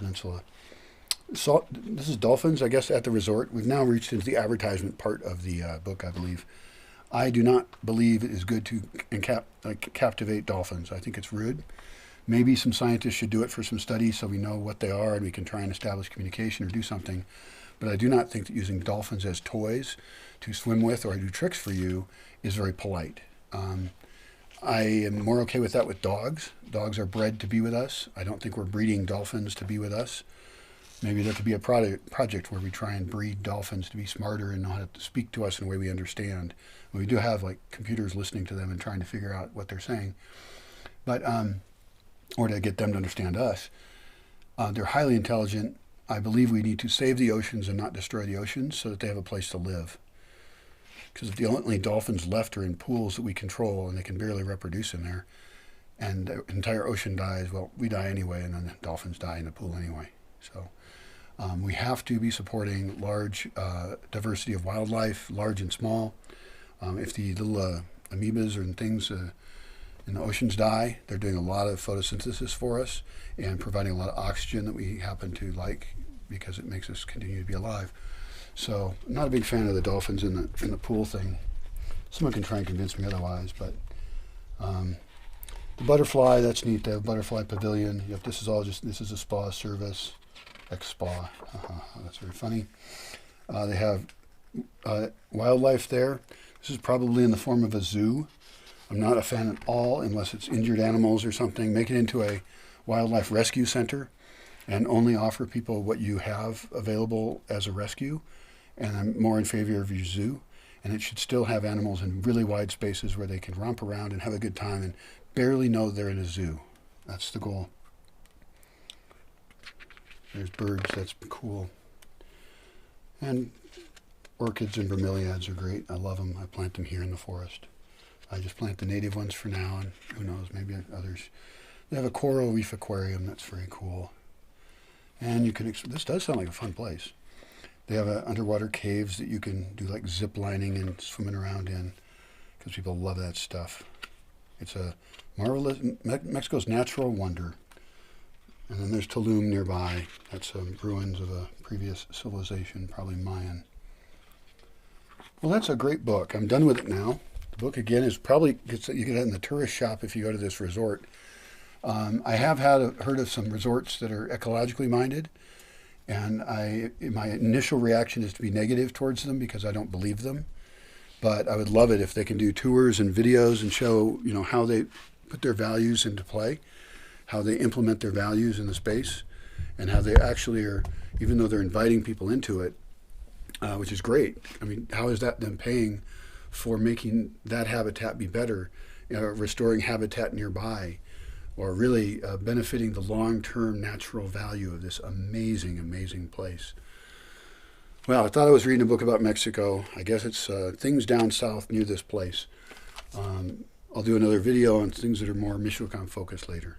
peninsula. So this is dolphins, I guess, at the resort. We've now reached into the advertisement part of the book, I believe. I do not believe it is good to captivate dolphins. I think it's rude. Maybe some scientists should do it for some studies so we know what they are and we can try and establish communication or do something. But I do not think that using dolphins as toys to swim with or do tricks for you is very polite. I am more okay with that with dogs. Dogs are bred to be with us. I don't think we're breeding dolphins to be with us. Maybe there could be a project where we try and breed dolphins to be smarter and know how to speak to us in a way we understand. We do have like computers listening to them and trying to figure out what they're saying, but or to get them to understand us. They're highly intelligent. I believe we need to save the oceans and not destroy the oceans so that they have a place to live. Because if the only dolphins left are in pools that we control and they can barely reproduce in there, and the entire ocean dies, well, we die anyway, and then the dolphins die in the pool anyway. So we have to be supporting large diversity of wildlife, large and small. If the little amoebas and things in the oceans die, they're doing a lot of photosynthesis for us and providing a lot of oxygen that we happen to like because it makes us continue to be alive. So I'm not a big fan of the dolphins in the pool thing. Someone can try and convince me otherwise, but the butterfly, that's neat. They have butterfly pavilion. Yep, this is a spa service. Ex-spa. That's very funny. They have wildlife there. This is probably in the form of a zoo. I'm not a fan at all unless it's injured animals or something. Make it into a wildlife rescue center and only offer people what you have available as a rescue. And I'm more in favor of your zoo. And it should still have animals in really wide spaces where they can romp around and have a good time and barely know they're in a zoo. That's the goal. There's birds, that's cool. And orchids and bromeliads are great. I love them. I plant them here in the forest. I just plant the native ones for now, and who knows, maybe others. They have a coral reef aquarium that's very cool. And you can, this does sound like a fun place. They have underwater caves that you can do like zip lining and swimming around in, because people love that stuff. It's a marvelous, Mexico's natural wonder. And then there's Tulum nearby. That's ruins of a previous civilization, probably Mayan. Well, that's a great book. I'm done with it now. The book, again, is probably, you get it in the tourist shop if you go to this resort. I have heard of some resorts that are ecologically minded, and my initial reaction is to be negative towards them because I don't believe them. But I would love it if they can do tours and videos and show, how they put their values into play, how they implement their values in the space, and how they actually are, even though they're inviting people into it, which is great. I mean, how is that them paying for making that habitat be better, restoring habitat nearby, or really benefiting the long-term natural value of this amazing, amazing place? Well, I thought I was reading a book about Mexico. I guess it's things down south near this place. I'll do another video on things that are more Michoacan focused later.